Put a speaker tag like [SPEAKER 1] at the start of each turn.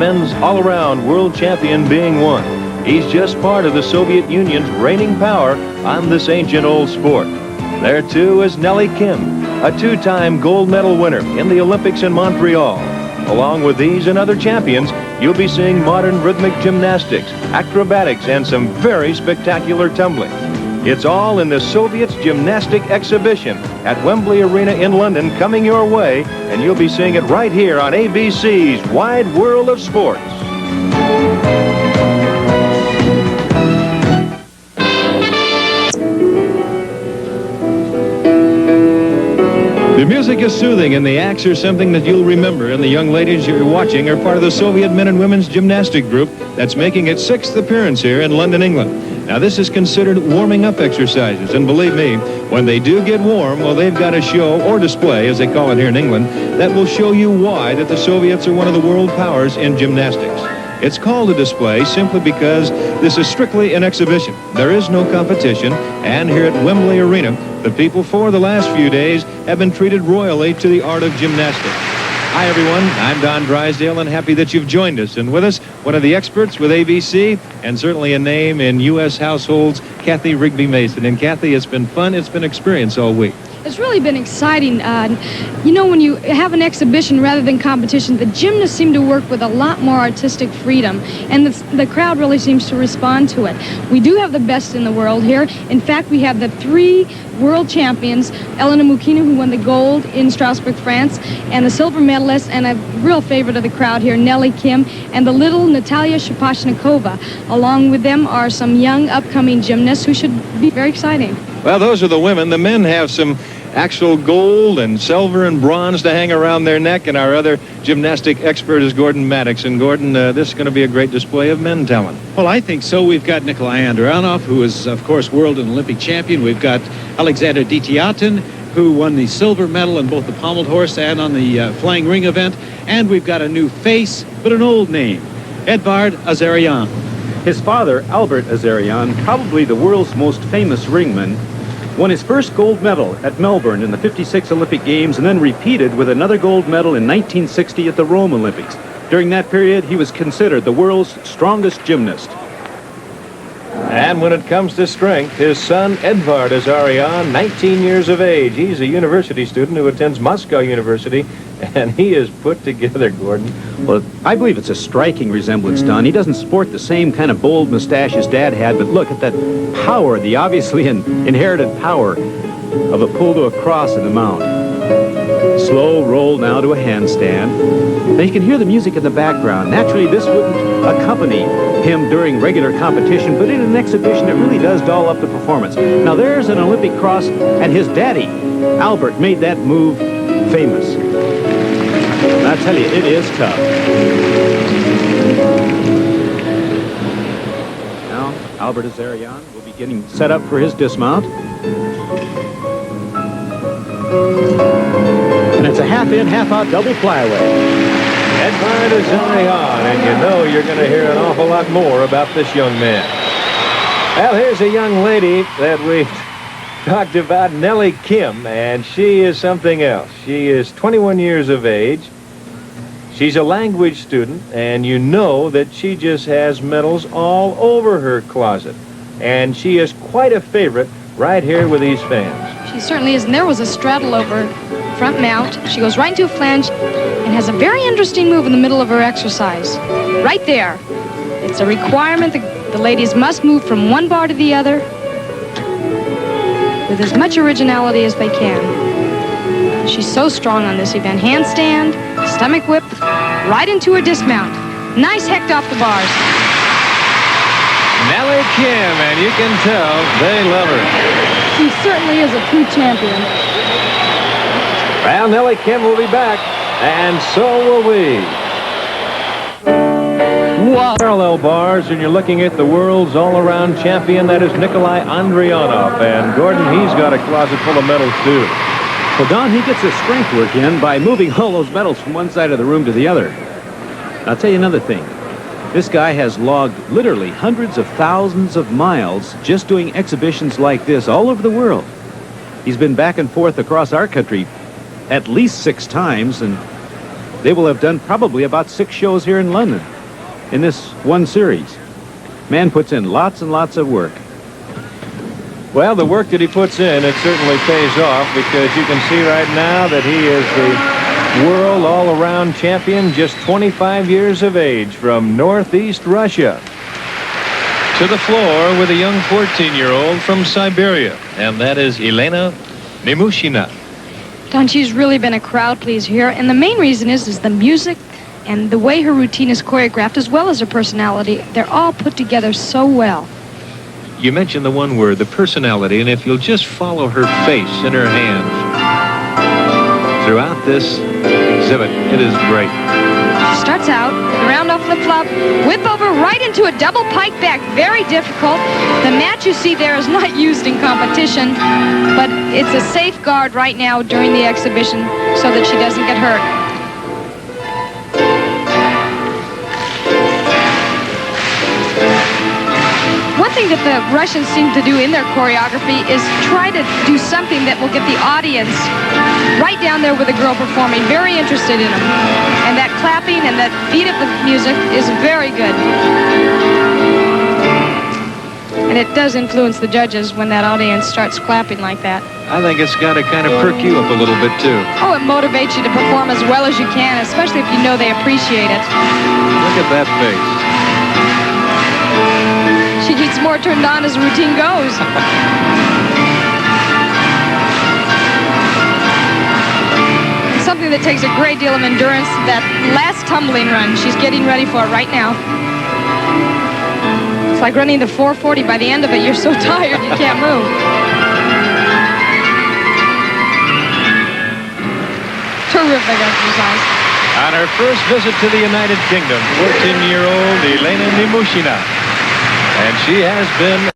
[SPEAKER 1] men's all-around world champion being one. He's just part of the Soviet Union's reigning power on this ancient old sport. There, too, is Nellie Kim, a two-time gold medal winner in the Olympics in Montreal. Along with these and other champions, you'll be seeing modern rhythmic gymnastics, acrobatics, and some very spectacular tumbling. It's all in the Soviets Gymnastic Exhibition at Wembley Arena in London coming your way, and you'll be seeing it right here on ABC's Wide World of Sports. The music is soothing, and the acts are something that you'll remember, and the young ladies you're watching are part of the Soviet men and women's gymnastic group that's making its 6th appearance here in London, England. Now, this is considered warming-up exercises, and believe me, when they do get warm, well, they've got a show, or display, as they call it here in England, that will show you why that the Soviets are one of the world powers in gymnastics. It's called a display simply because this is strictly an exhibition. There is no competition, and here at Wembley Arena, the people for the last few days have been treated royally to the art of gymnastics. Hi, everyone. I'm Don Drysdale, and happy that you've joined us. And with us, one of the experts with ABC, and certainly a name in U.S. households, Kathy Rigby Mason. And Kathy, it's been fun. It's been experience all week.
[SPEAKER 2] It's really been exciting. You know, when you have an exhibition rather than competition, the gymnasts seem to work with a lot more artistic freedom, and the crowd really seems to respond to it. We do have the best in the world here. In fact, we have the 3 world champions, Elena Mukina, who won the gold in Strasbourg, France, and the silver medalist, and a real favorite of the crowd here, Nellie Kim, and the little Natalia Shaposhnikova. Along with them are some young upcoming gymnasts who should be very exciting.
[SPEAKER 1] Well, those are the women. The men have some actual gold and silver and bronze to hang around their neck, and our other gymnastic expert is Gordon Maddox. And Gordon, this is going to be a great display of men talent.
[SPEAKER 3] Well, I think so. We've got Nicolai Andrianov, who is, of course, world and Olympic champion. We've got Alexander Ditiatin, who won the silver medal in both the pommeled horse and on the flying ring event. And we've got a new face, but an old name, Edvard Azaryan.
[SPEAKER 4] His father, Albert Azaryan, probably the world's most famous ringman, won his first gold medal at Melbourne in the '56 Olympic Games, and then repeated with another gold medal in 1960 at the Rome Olympics. During that period, he was considered the world's strongest gymnast.
[SPEAKER 1] And when it comes to strength, his son, Edvard Azaryan, 19 years of age. He's a university student who attends Moscow University, and he is put together, Gordon.
[SPEAKER 4] Well, I believe it's a striking resemblance, Don. He doesn't sport the same kind of bold mustache his dad had, but look at that power, the obviously inherited power of a pull to a cross in the mount. Slow roll now to a handstand. Now you can hear the music in the background. Naturally, this wouldn't accompany him during regular competition, but in an exhibition, it really does doll up the performance. Now there's an Olympic cross, and his daddy, Albert, made that move famous. And I tell you, it is tough. Now, Albert Azaryan will be getting set up for his dismount. And it's a half-in, half-out double flyaway.
[SPEAKER 1] Edvard Azaryan, and you know you're going to hear an awful lot more about this young man. Well, here's a young lady that we talked about, Nellie Kim, and she is something else. She is 21 years of age. She's a language student, and you know that she just has medals all over her closet. And she is quite a favorite right here with these fans.
[SPEAKER 2] She certainly is, and there was a straddle over front mount. She goes right into a flange and has a very interesting move in the middle of her exercise. Right there. It's a requirement that the ladies must move from one bar to the other with as much originality as they can. She's so strong on this event. Handstand, stomach whip, right into her dismount. Nice hecht off the bars.
[SPEAKER 1] Nellie Kim, and you can tell they love her.
[SPEAKER 2] She certainly is a true champion.
[SPEAKER 1] Well, Nellie Kim will be back, and so will we. Wow. Parallel bars, and you're looking at the world's all-around champion. That is Nicolai Andrianov, and Gordon, he's got a closet full of medals too.
[SPEAKER 4] Well, Don, he gets his strength work in by moving all those medals from one side of the room to the other. I'll tell you another thing. This guy has logged literally hundreds of thousands of miles just doing exhibitions like this all over the world. He's been back and forth across our country at least 6 times, and They will have done probably about 6 shows here in London in this one series. Man puts in lots and lots of work.
[SPEAKER 1] Well, the work that he puts in, it certainly pays off, because you can see right now that he is the world all-around champion, just 25 years of age, from Northeast Russia. To the floor with a young 14-year-old from Siberia, and that is Elena Nemushina.
[SPEAKER 2] Don, she's really been a crowd pleaser here, and the main reason is the music and the way her routine is choreographed, as well as her personality. They're all put together so well.
[SPEAKER 1] You mentioned the one word, the personality, and if you'll just follow her face and her hands throughout this exhibit, it is great.
[SPEAKER 2] She starts out, round off flip-flop, whip over right into a double pike back. Very difficult. The mat you see there is not used in competition, but it's a safeguard right now during the exhibition so that she doesn't get hurt. One thing that the Russians seem to do in their choreography is try to do something that will get the audience right down there with the girl performing, very interested in them. And that clapping and that beat of the music is very good. And it does influence the judges when that audience starts clapping like that.
[SPEAKER 1] I think it's got to kind of perk you up a little bit, too.
[SPEAKER 2] Oh, it motivates you to perform as well as you can, especially if you know they appreciate it.
[SPEAKER 1] Look at that face.
[SPEAKER 2] She gets more turned on as the routine goes. Something that takes a great deal of endurance, that last tumbling run. She's getting ready for it right now. It's like running the 440. By the end of it, you're so tired you can't move. Terrific exercise.
[SPEAKER 1] On her first visit to the United Kingdom, 14-year-old Elena Nemushina. And she has been